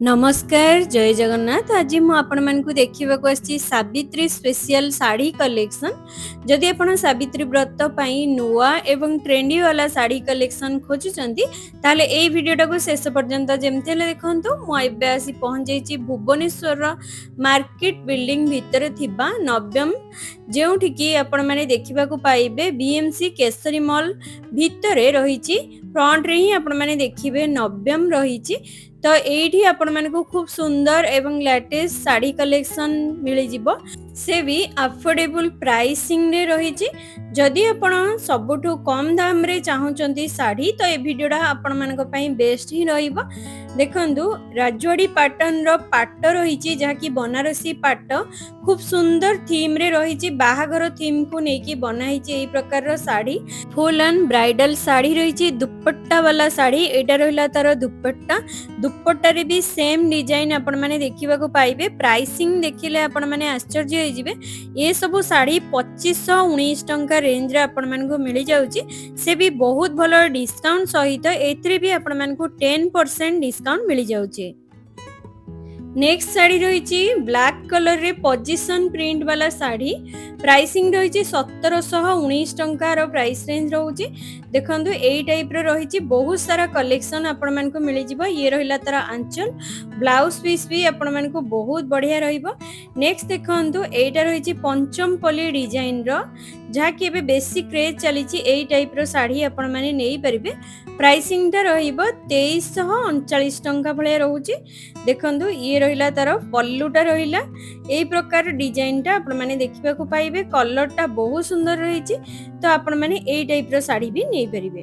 नमस्कार जय जगन्नाथ। आज मु आपण मानकु देखिबाकू आछि सावित्री स्पेशल साड़ी कलेक्शन। जदि आपण सावित्री व्रत पई नुआ एवं ट्रेंडी वाला साड़ी कलेक्शन खोजुचंती ताले ए वीडियोटा को शेष पर्यंत जेमते देखंतु। मु एबे आसी पहुंच जाईची भुवनेश्वर मार्केट बिल्डिंग भितर थिबा नव्यम, जेउठी की आपण माने देखिबाकू पाइबे बीएमसी केसरी मॉल भितरे रहिची। फ्रंट रे ही आपण माने देखिबे नव्यम रहिची। तो एठी आपण मानकु खूब सुंदर एवं लेटेस्ट साड़ी कलेक्शन मिली जिवो, से भी अफोर्डेबल प्राइसिंग रे रहिची। जदि आपण सबुठु कम दाम रे चाहुचंती साड़ी तो ए वीडियोटा आपण मानक पई बेस्ट ही रहिबो। देखंतु राजवाड़ी पैटर्न रो पाट रहिची, जहा की बनारसी पाट खूब सुंदर थीम रे रहिची। बाहागर थीम को नेकी बनाइची एई प्रकार रो sari. Full and bridal sari रहिची। दुपट्टा वाला साड़ी एटा रहिला तार दुपट्टा रे भी सेम डिजाइन आपण माने देखिबाकू पाइबे। प्राइसिंग देखिले आपण माने आश्चर्य होई जिवे। ये सब साड़ी 2519 टंका रेंज रे आपण मानकू मिली जाउची, से भी बहुत भलो डिस्काउंट सहित एथरे भी आपण मानकू 10% डिस्काउंट मिली जाउची। नेक्स्ट साड़ी रही ब्लैक कलर रे पोजिशन प्रिंट वाला साड़ी। प्राइसिंग रही 1719 टंकार प्राइस रेंज रोचे। देखंतु एई टाइप रो रही बहुत सारा कलेक्शन आपण मानकू मिली जिवो। ये रहिला तार आंचल, ब्लाउज पीस भी आपण मानकू बहुत बढ़िया रहिबो। नेक्स्ट देखंतु एटा रही पंचम पल्ली डिजाइन रो, जहा कि एबे बेसी क्रेज चली एई टाइप रो साड़ी आपण माने नेई परिबे। प्राइसिंग टा रहिबो 2339 टंका भले रहउची। देखंतु ये रहिला तार पल्लूटा रहिला एई प्रकार डिजाइन टा आपण माने देखिबा को पाइबे। कलर टा बहुत सुंदर रहिची, तो आपण माने एई टाइप रो साड़ी भी नेई परिबे।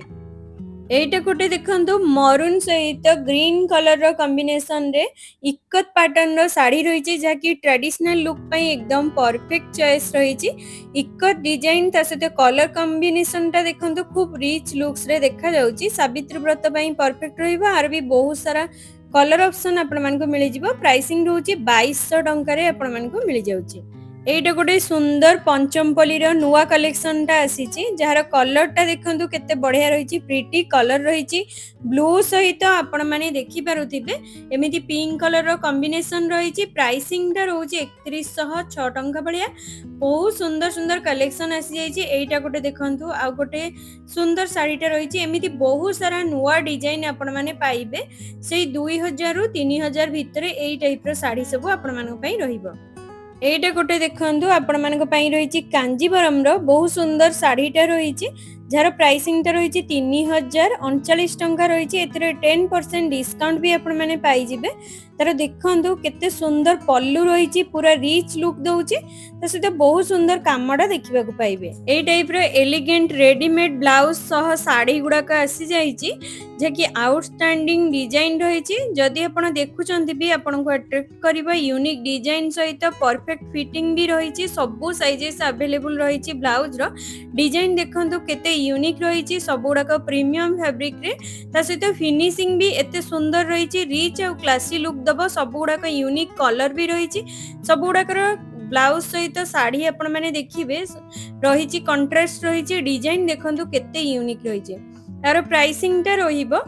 एटा गोटे देखंतु मरून सहित ग्रीन कलर रो कॉम्बिनेशन रे इक्कत पैटर्न रो साड़ी रहिची, जहा की ट्रेडिशनल लुक पई एकदम परफेक्ट चॉइस रहिची। इक्कत डिजाइन ता सहित कलर कॉम्बिनेशन टा देखंतु खूब रिच लुक्स रे देखा जाउची। सावित्री व्रत पई परफेक्ट रहिबा। आर भी बहुत सारा कलर ऑप्शन आपण मानकू मिली जिवो। प्राइसिंग रहउची 2200 टंका रे आपण मानकू मिली जाउची। एटा गोटे सुंदर पंचमपल्ली रो नुआ कलेक्शन टा आसीची, जहार कलर टा देखंतु केते बढ़िया रहिची। प्रिटी कलर रहिची, ब्लू सहित आपण माने देखि पारुथिबे एमिति पिंक कलर रो कॉम्बिनेशन रहिची। प्राइसिंग टा रहउची 3106 टंका बढ़िया। बहुत सुंदर सुंदर कलेक्शन आसी जाईची। एटा गोटे देखंतु आ गोटे सुंदर साड़ीटा रहिची। एमिति बहुत सारा नुआ डिजाइन आपण माने पाइबे। सेई 2000 रु 3000 भितरे एई टाइप रो साड़ी सब आपण मानक पई रहिबो। एटा गोटे देखंतु आपण मानक पई रहिची कांजीवरम रो बहुत सुंदर साड़ीटा रहिची, जार प्राइसिंग टा रहिची 3039 टंका रहिची। एतरे 10% डिस्काउंट भी आपण माने पाई जिवे। तार देखंतु केते सुंदर पल्लू रहिची, पूरा रिच लुक दउची। त सेते बहुत सुंदर कामडा देखिबा को पाइबे। एई टाइप रो एलिगेंट रेडीमेड ब्लाउज सह साड़ी गुडा का आसी जाईची, जे कि आउटस्टैंडिंग डिजाइन रहिची। जदि आपण देखुचंती भी आपण को अट्रैक्ट करबा यूनिक डिजाइन सहित परफेक्ट फिटिंग भी रहिची। सबु साइजेस अवेलेबल रहिची। ब्लाउज रो डिजाइन देखंतु केते यूनिक रहिची, सबुडाक प्रीमियम फैब्रिक रे। ता सहित फिनिशिंग भी एते सुंदर रहिची। रिच और क्लासी लुक दबो। सबुडाक यूनिक कलर भी रहिची। सबुडाकर ब्लाउज सहित साड़ी आपण माने देखिबे रहिची कंट्रास्ट रहिची। डिजाइन देखंतु केते यूनिक रहिची। तार प्राइसिंग टा रहिबो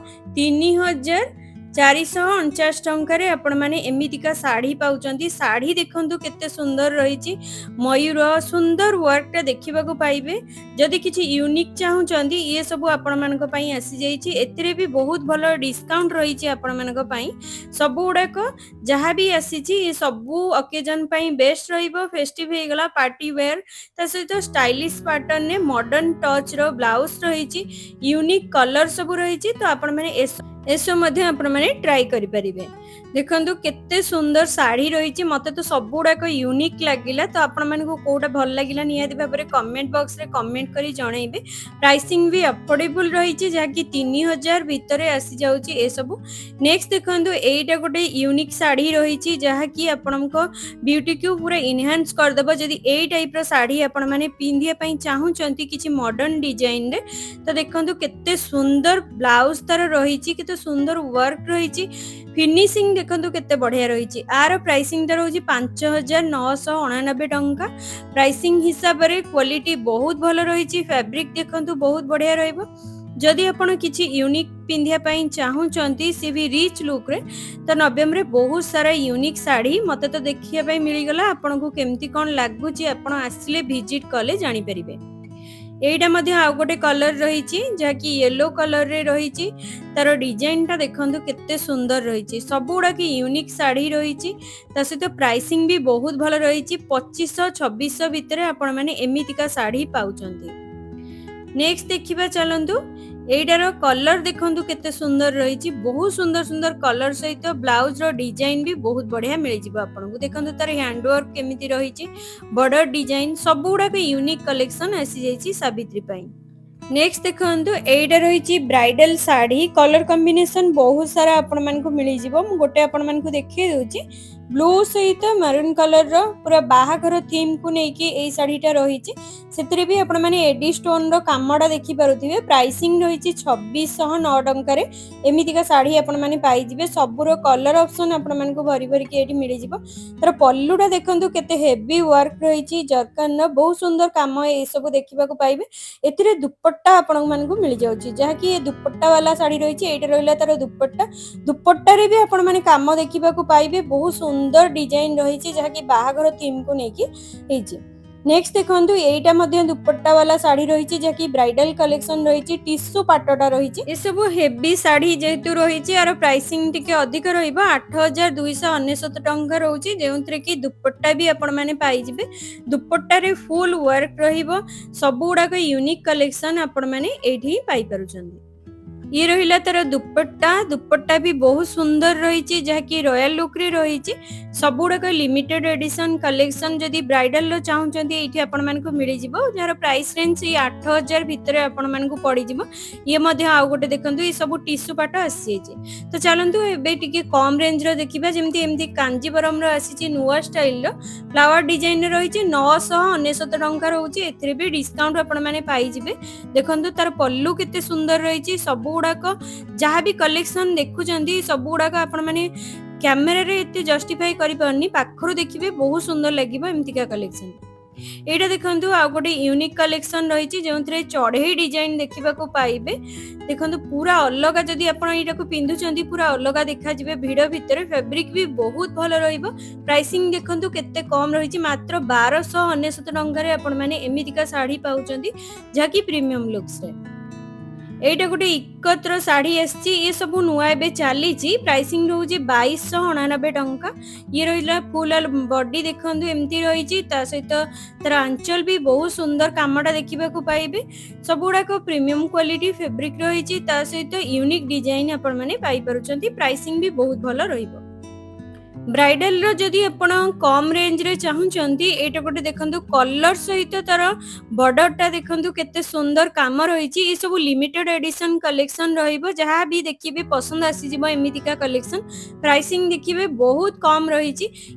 3449 टंका आपण माने एमितिका साड़ी पाउचंती। साड़ी देखंतु केते सुंदर रहिची। मयूर सुंदर वर्क टा देखिबा को पाइबे। जदि किछि यूनिक चाहुचंती ये सब आपण मानक पई आसी जाईची। एतिरे भी बहुत भलो डिस्काउंट रहिची आपण मानक पई। सब गुडाक जहा भी आसीची ये सब ओकेजन पई बेस्ट रहिबो। फेस्टिव हे गला पार्टी वेयर, ता सहित स्टाइलिश पैटर्न ने मॉडर्न टच रो ब्लाउज रहिची। यूनिक कलर सब रहिची। तो आपण माने एसो मध्ये आपण माने ट्राई करि परिबे। देखंतु केते सुंदर साड़ी रहिची। मते तो सब गुडाक यूनिक लागिला। तो आपण मानकू कोउटा भल लागिला नियादी भाबरे कमेंट बॉक्स रे कमेंट करी जणाइबे। प्राइसिंग भी अफोर्डेबल रहिची, जहा कि 3000 भितरे आसी जाउची ए सब। नेक्स्ट देखंतु एटा गोटे यूनिक साड़ी रहिची, जहा कि आपनको ब्यूटी को पूरा इनहांस कर देबो। जदि एई टाइप रो साड़ी आपण माने पिंधिया पई चाहुचंती किछि मॉडर्न डिजाइन रे, तो देखंतु केते सुंदर ब्लाउज तार रहिची। केते सुंदर वर्क रही। फिनिशिंग देखंतु केते बढ़िया रही। आर प्राइसिंग टा रही 5999 टंका। प्राइसिंग हिसाब रे क्वालिटी बहुत भल रही। फैब्रिक देखंतु बहुत बढ़िया रहइबो। जदि आपण किछि यूनिक पिंधिया पई चाहूचंती सी भी रिच लुक रे तो नवेम रे बहुत सारा यूनिक साड़ी मते तो देखिया पई मिली गला। आपण को केमती कोन लागुची आपण आसिले विजिट कले जानि परिबे। एइटा मध्ये आ गोटे कलर रही जहाँकि येलो कलर रे रही। तार डिजाइन टा देखंतु केते सुंदर रही। सब गुड़ा की यूनिक साड़ी रही। सहित प्राइसिंग भी बहुत भल रही। 2500-2600 भितर आपण माने एमितिका साड़ी पाउचंती। नेक्स्ट देखिबा चलंतु। एइटार कलर देखंतु केते सुंदर रही। बहुत सुंदर सुंदर कलर सहित ब्लाउज रो डिजाइन भी बहुत बढ़िया मिल जिवो आपन को। देखंतु तार हैंड वर्क केमिति रही। बॉर्डर डिजाइन सब गुड़ा के यूनिक कलेक्शन आसी जाइछि सावित्री पई। नेक्स्ट देखंतु एइटा रही ब्राइडल साड़ी। कलर कॉम्बिनेशन बहुत सारा आपण मन को मिली जिवो। मु गोटे आपण मन को देखि दोछि। ब्लू सहित मैरून कलर रो पूरा बाहाघर थीम को नेकी एई साड़ीटा रही। सेतरे भी आपण माने एडी स्टोन रो कामडा देखि पारुथिबे। प्राइसिंग रही 2609 टंका रे एमितिका साड़ी आपण माने पाई जिवे। सबरो कलर ऑप्शन आपण मन को भरी भरी के एडी मिली जिवो। तर पल्लूटा देखंतु केते हेवी वर्क रही। जरकन रो बहुत सुंदर काम ए सब देखिबा को पाइबे। एथिरे दुपट्टा आपण मन को मिल जाउची जहा कि ए दुपट्टा वाला साड़ी रही। एटा रहला तार दुपट्टा। दुपट्टा रे भी आपण माने काम देखिबा को पाइबे। बहुत सुंदर डिजाइन रही जहा कि बाहाघर थीम को नेकी हेची। नेक्स्ट देखंतु एइटा मध्ये दुपट्टा वाला साड़ी रही जहा कि ब्राइडल कलेक्शन रही। टिश्यू पाटटा रही। ए सब हेवी साड़ी जेतु रही। आर प्राइसिंग टिके अधिक रहइबो। 8299 टंका रहउची जेउंतरे कि दुपट्टा भी आपण माने पाई जिवे। दुपट्टा रे फुल वर्क रहिबो। सब गुडा को यूनिक कलेक्शन आपण माने एठी पाई पारुचंदी। ये रहिला तार दुपट्टा। दुपट्टा भी बहुत सुंदर रही जहा कि रॉयल लुक रे रही। सब गुड़ाक लिमिटेड एडिशन कलेक्शन जदि ब्राइडल रो चाहूचंती एठी आपण मन को मिली जिवो। जार प्राइस रेंज 8000 भितर आपण मन को पड़ी जिवो। ये मध्ये आ गोटे देखंतु ये सब टिश्यू पाट आसी जे। तो चलंतु एबे टिके कम रेंज रो देखिबा। जेमति एमति कांजीवरम रो आसी नुवा स्टाइल रो फ्लावर डिजाइन रही। 999 टंका रहउची। एथिरे भी डिस्काउंट आपण माने पाई जिवे। देखंतु तार पल्लू केते सुंदर रही। सब गुड़ाक जहाँ भी कलेक्शन देखुचंती सब गुड़ाक आपण माने कैमरा रे एते जस्टिफाई करि परनी। पाखरु देखिबे बहुत सुंदर लागिबो एमतिका कलेक्शन। एटा देखंतु आ गोटे यूनिक कलेक्शन रही जोंथरे चढ़ई डिजाइन देखिबा को पाइबे। देखंतु पूरा अलगा जदि आपण एटा को पिंधुचंती पूरा अलगा देखा जिवे भिड़ भितर। फैब्रिक भी बहुत भल रहिबो। प्राइसिंग देखंतु केते कम रही। मात्र 1299 टंका रे आपण माने एमितिका साड़ी पाउचंती जहा कि प्रीमियम लुक्स रे। एटा गोटे इकत्र साड़ी आसी। ये सब नुआ एबे चली। प्राइसिंग रोचे 2299 टंका। ये रहा फुल बॉडी देखंतु एमती रही। सहित तार आंचल भी बहुत सुंदर कामटा देखा पाइबे। सब गुड़ाक प्रीमियम क्वालिटी फैब्रिक रही। सहित यूनिक डिजाइन आपण माने पाई पारुचंती। प्राइसिंग भी बहुत भल रहिबो। ब्राइडल रो जदि आपण कम रेंज रे चाहूचंती एटा गोटे देखंतु कलर सहित तार बॉर्डरटा देखंतु केते सुंदर काम रही। ये सब लिमिटेड एडिशन कलेक्शन रहिबो। जहाँ भी देखिबे पसंद आसी जिवो एमितिका कलेक्शन। प्राइसिंग देखिबे बहुत कम रही।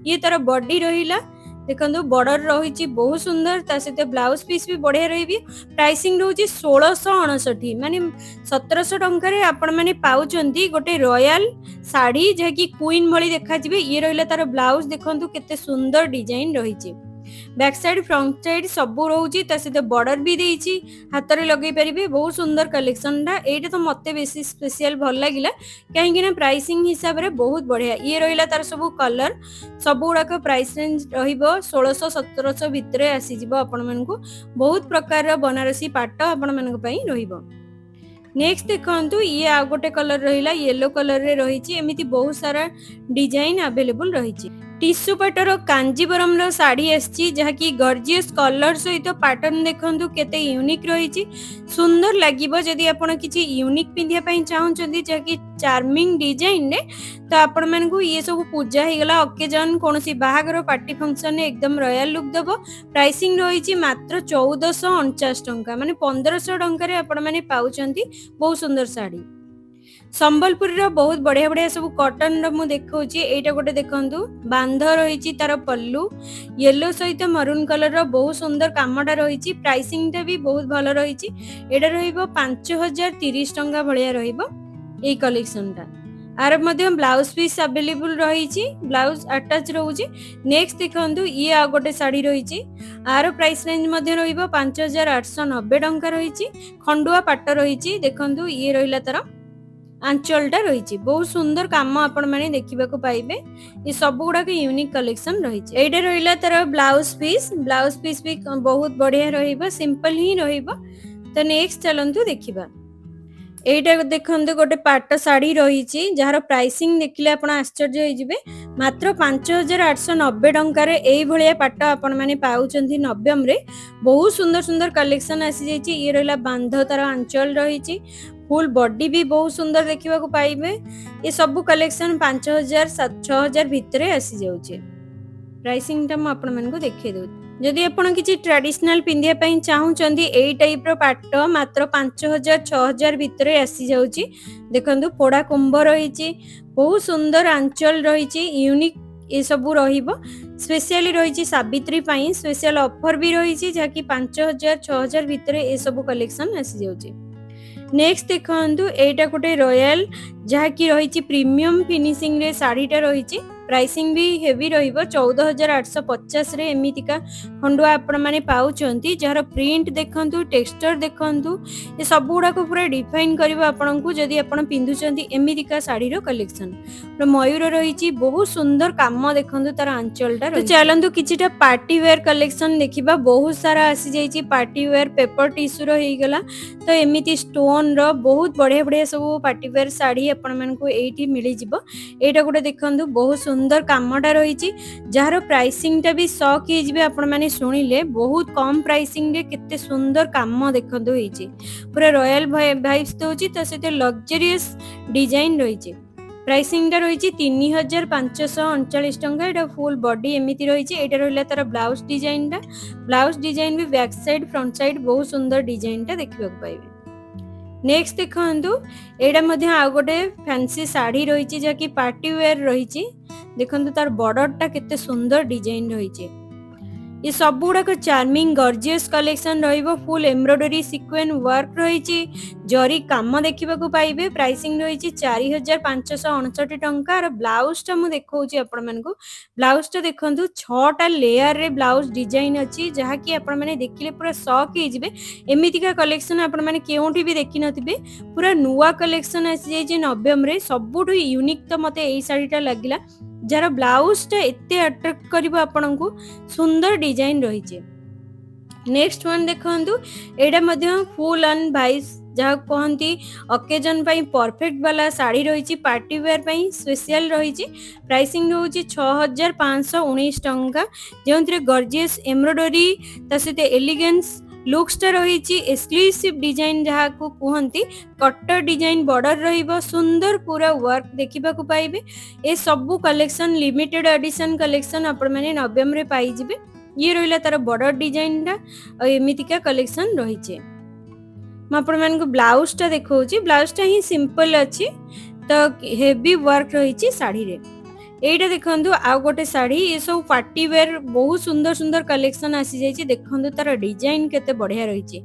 ये तार बॉडी रहिला। देखंतु बॉर्डर रही बहुत सुंदर। ता सहित ब्लाउज पीस भी बढ़िया रही। प्राइसिंग रोची 1659 माने 1700 टंका रे आपण माने पाउचंती गोटे रॉयल साड़ी जहा कि क्वीन भली देखा जिवे। ये रहिला तार ब्लाउज देखंतु केते सुंदर डिजाइन रही। बैक साइड फ्रंट साइड सब रोची। ता सहित बॉर्डर भी देइची। हाथ रे लगै परिबे। बहुत सुंदर कलेक्शन टा। एटा तो मते बेसी स्पेशल भल लागिला काहेकि ना प्राइसिंग हिसाब रे बहुत बढ़िया। ये रहिला तार सब कलर। सब गुड़ा का प्राइस रेंज रहिबो 1600-1700 भितर आसी जिवो आपण मन को। बहुत प्रकार रो बनारसी पाट आपण मन को पई रहिबो। नेक्स्ट देखंतु ये आ गोटे कलर रहिला येलो कलर रे रहिची। एमिति बहुत सारा डिजाइन अवेलेबल रहिची। टिश्यू पाटर कांजीवरम रो साड़ी आसी जहाँ कि गॉर्जियस कलर सहित पैटर्न देखंतु केते यूनिक रहिची। सुंदर लागिबो जदि आपण किछि यूनिक पिंधिया पई चाहउचंती जहाँ कि चार्मिंग डिजाइन ने। तो आपण मन को ये सब पूजा हे गला ओकेजन कोनोसी बाहागर पार्टी फंक्शन ने एकदम रॉयल लुक देबो। प्राइसिंग रहिची मात्र 1449 टंका माने 1500 टंका रे आपण माने पाउचंती बहुत सुंदर साड़ी। संबलपुर रो बहुत बढ़िया बढ़िया सब कॉटन रो मु देखौची। एटा गोटे देखंतु बांध रहिची तार पल्लू येलो सहित मरून कलर रो बहुत सुंदर कामटा रहिची। प्राइसिंग ता भी बहुत भलो रहिची। एटा रहइबो 5030 टंका भलिया रहइबो। এই কলেকশনটা आर ब्लाउज पीस अवेलेबल रही ब्लाउज अटैच रोचे। नेक्स्ट देखो ये आ गोटे साड़ी रही आर प्राइस रेंज 5890 टंका रही खंडुआ पाट रही देखो ये रहा तार आंचलटा रही बहुत सुंदर काम आपण मैंने देखा पाइबे ये सब गुड़ाक यूनिक कलेक्शन रही रहा तार ब्लाउज पीस भी बहुत बढ़िया रही सिंपल ही तो नेक्स्ट चलतु देखा एटा देखते गोटे पाट शाढ़ी रही जार प्राइसिंग देखिले आपण आश्चर्य होइजिबे मात्र 5890 टंकार एई पाट आपण माने पाउचंती नव्यम रे बहुत सुंदर सुंदर कलेक्शन आसी जाइछि। ये रहिला बांध तार आंचल रही फुल बॉडी भी बहुत सुंदर देखा पाइबे ये सब कलेक्शन 5000 6000 भितर आसी जाउछि। प्राइसिंग टा आपण मानकु देखै दउ जदि आपण किछि ट्रेडिशनल पिंधिया पई चाहुचंदी एई टाइप रो पाट मात्र 5000 6000 भितर आसी जाउछि। देखंतु पोड़ा कुंभ रहिछि बहुत सुंदर आंचल रहिछि यूनिक ये सब रहिबो स्पेशली रहिछि सावित्री पई स्पेशल ऑफर भी रहिछि जाकि 5000 6000 भितर ये सब कलेक्शन आसी जाउछि। नेक्स्ट देखंतु एटा गोटे रॉयल जहाँकि रही प्रीमियम फिनिशिंग रे साड़ीटा रही प्राइसिंग भी हेवी रहिबो 14850 रे एमितिका खंडुआ आपण माने पाउचंती जार प्रिंट देखंतु टेक्सचर देखंतु ये सब गुडा को पूरा डिफाइन करबो आपनकु जदि आपण पिंधुचंती एमितिका साड़ी रो कलेक्शन मयूर रही बहुत सुंदर काम देखंतु तार आंचलटा तो चलंतु किछिटा पार्टी वेयर कलेक्शन देखिबा बहुत सारा आसी जाइछि पार्टी वेयर पेपर टिश्यू रो हे गला तो एमिति स्टोन रो बहुत बढ़िया बढ़िया सब पार्टी वेयर साड़ी आपण मानकु एठी मिली जिवो। एटा गोटे देखंतु बहुत सुंदर कामटा रही जार प्राइसिंग टा भी शॉक हे जिवे आपण माने सुनिले बहुत कम प्राइसिंग रे केते सुंदर काम देखंतु होईची पूरा रॉयल वाइब्स दोची तो सेते लग्जरियस डिजाइन रही प्राइसिंग टा रही 3539 टंका एटा फुल बॉडी एमिति रही एटा रहला तार ब्लाउज डिजाइन भी बैक साइड फ्रंट साइड बहुत सुंदर डिजाइन टा देखिबा पाइबे। नेक्स्ट देखंतु एटा मध्ये आ गोटे फैंसी साड़ी रही जहाँकि पार्टी वेयर रही देखंतु तार बॉर्डर टा केते सुंदर डिजाइन रही ये सब गुड़ाक चार्मिंग गॉर्जियस कलेक्शन रहिबो फुल एम्ब्रॉयडरी सीक्वेंस वर्क रही जरी काम देखा पाइबे प्राइसिंग रही 4569 टंका और ब्लाउज टा मु देखौची आपण मानकु ब्लाउज टा देखंतु 6टा लेयर रे ब्लाउज डिजाइन अछि जहाँकि आपण माने देखिले पूरा शॉक हे जिवे एमितिका कलेक्शन आपण माने केउठी भी देखि नथिबे पूरा नुवा कलेक्शन आसी जाय जे नव्यम रे सबुठु यूनिक तो मते एई साड़ीटा लागिला जार ब्लाउज टा एते अट्रैक्ट करिवो आपनकु सुंदर डिजाइन रही। नेक्स्ट वन देखंतु एडा मध्ये फुल ऑन वाइस जहाँ कहती ओकेजन पाई परफेक्ट वाला साड़ी रही पार्टी वेयर पाई स्पेशल रही प्राइसिंग रोचे 6519 टंका जो गॉर्जियस एम्ब्रॉयडरी सहित एलिगेंस लुक्सटा रही एक्सक्लूसिव डिजाइन जहाँ को कहती कटर डिजाइन बॉर्डर रहिबो सुंदर पूरा वर्क देखा पाइबे ए सबू कलेक्शन लिमिटेड एडिशन कलेक्शन आपण माने नव्यम रे पाई जिबे। ये रहिला तार बॉर्डर डिजाइन टा एमितिका कलेक्शन रही आपण मानकु ब्लाउज टा देखौची ब्लाउज टा ही सिंपल अछि तो हेवी वर्क रही साड़ी रे एटा देखंतु आ गोटे साड़ी ये सब पार्टी वेयर बहुत सुंदर सुंदर कलेक्शन आसी जाइछि देखंतु तार डिजाइन केते बढ़िया रही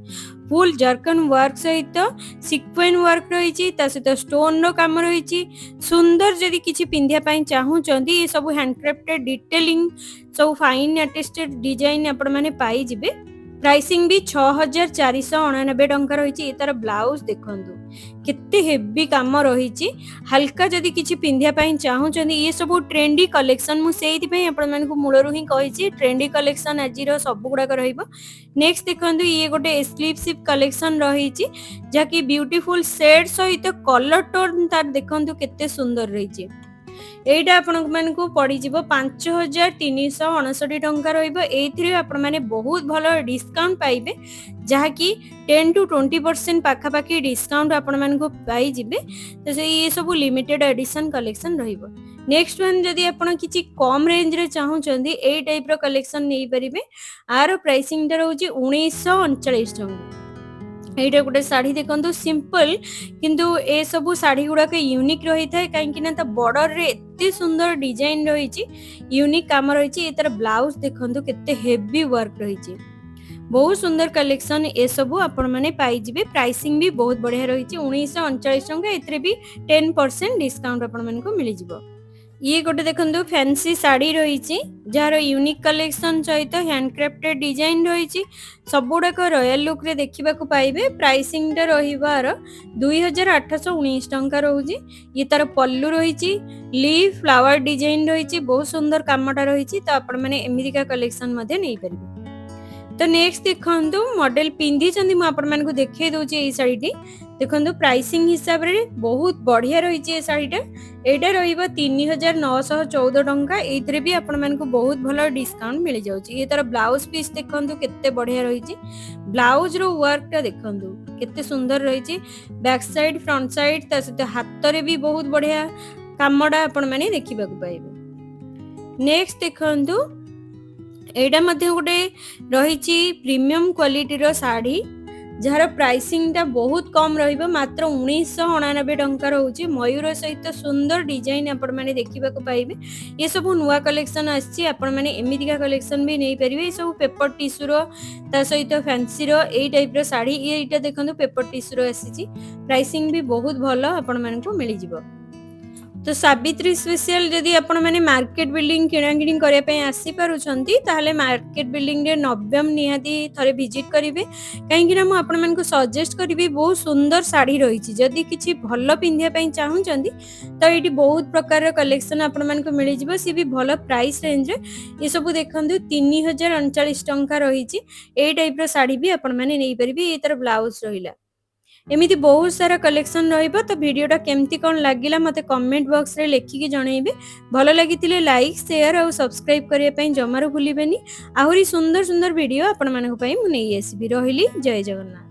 फुल जर्कन वर्क सहित सीक्वेंस वर्क रही सहित स्टोन रो काम रही सुंदर जदि किछि पिंधिया पई चाहूचंदी ये सब हैंडक्राफ्टेड डिटेलिंग सब फाइन आर्टिस्टेड डिजाइन आपण माने पाई जिबे प्राइसिंग भी 6499 टंका रही तार ब्लाउज देखंतु केते हेवी काम रही हल्का जदि किछि पिंधिया पई चाहूचंदी ये सब ट्रेंडी कलेक्शन मु सेहि पई आपण मानकु मूलरु ही कहिछि ट्रेंडी कलेक्शन आजिरो सब गुडा रहिबो। नेक्स्ट देखंतु ये गोटे एक्सक्लूसिव कलेक्शन रही जहाँकि ब्यूटीफुल शेड सहित कलर टोन तार देखंतु केते सुंदर रही एटा आपण मानकु पड़ी जिवो 5359 टंका रहिबो एथिरे आपण माने बहुत भलो डिस्काउंट पाइबे जहाँकि 10 to 20% पाखा पाखी डिस्काउंट आपण मानकु पाई जिबे तो ये सब लिमिटेड एडिशन कलेक्शन रहिबो। नेक्स्ट वन जदि आपण किछि कम रेंज रे चाहूचंदी ए टाइप रो कलेक्शन नै परिबे आरो प्राइसिंग ता रहउची 1939 टंका। एटा गोटे साड़ी देखंतु सिंपल किंतु ए सब साड़ी गुडा के यूनिक रही थाए काहेकि ना बॉर्डर रे एते सुंदर डिजाइन रही यूनिक काम रही तार ब्लाउज देखंतु केते हेवी वर्क रही बहुत सुंदर कलेक्शन ए सब आपण मैंने पाइबे। प्राइसिंग भी बहुत बढ़िया रही 1939 टंका एथरे भी 10% डिस्काउंट आपण मानक मिल जिवो। ये गोटे देखंतु फैंसी साड़ी रही जार यूनिक कलेक्शन सहित हैंडक्राफ्टेड डिजाइन रही सबुड़ाक रॉयल लुक रे देखा पाइबे। प्राइसिंग टा रहिबार 2819 टंका रोचे। ये तार पल्लू रही लीफ फ्लावर डिजाइन रही बहुत सुंदर कामटा रही तो आपण मैंने एमितिका कलेक्शन नहीं पारे। तो नेक्स्ट देखंतु मॉडल पिंधी चंदी मु आपण मानकु देखे दोची ए साड़ीटी देखंतु प्राइसिंग हिसाब रे बहुत बढ़िया रही ए साड़ीटा। एटा रहिबो 3914 टंका। एथरे भी आपण मानकु बहुत भलो डिस्काउंट मिल जाउची। ये तार ब्लाउज पीस देखंतु केते बढ़िया रही ब्लाउज रो वर्क टा देखंतु केते सुंदर रही बैक साइड फ्रंट साइड ता सहित हाथ रे भी बहुत बढ़िया कामडा आपण माने देखिबा को पाइबे। नेक्स्ट देखंतु एटा मध्ये गोटे रही प्रीमियम क्वालिटी रो साड़ी जार प्राइसिंग टा बहुत कम रहिबो मात्र 1999 टंका रहउची। मयूर सहित सुंदर डिजाइन आपण माने देखिबा को पाइबे। ये सब नुवा कलेक्शन आछि आपण माने एमितिका कलेक्शन भी नै परिबे। ये सब पेपर टिश्यू रो ता सहित फैंसी रो एई टाइप रो साड़ी एटा देखंतु पेपर टिश्यू रो आसीची। प्राइसिंग भी बहुत भलो आपण माने को मिलि जिवो। तो सावित्री स्पेशल जदि आपण माने मार्केट बिल्डिंग किणा किणी करिया पय आसी पारुछंती ताहले मार्केट बिल्डिंग रे नव्यम निहाती थरे विजिट करिवे। काहेकि ना मु आपण मानकु सजेस्ट करिवे बहुत सुंदर साड़ी रहिछि। जदि किछि भलो पिंधिया पय चाहुचंती तो एटी बहुत प्रकार रो कलेक्शन आपण मानकु मिलि जिवो। सी भी भलो प्राइस रेंज रे ये सब देखंतु 3039 टंका रहिछि। ए टाइप रो साड़ी भी आपण माने नै परिबे। ए तर ब्लाउज रहिला एमिति बहुत सारा कलेक्शन रहिबो। तो वीडियोटा केमती कोन लागिला मते कमेंट बॉक्स रे लेखिकी जणैबे। भलो लागितिले लाइक शेयर और सब्सक्राइब करिया पय जमारो भूलिबेनी। आहुरी सुंदर सुंदर वीडियो आपण मानक पय मु नै आसीबी। रहिली जय जगन्नाथ।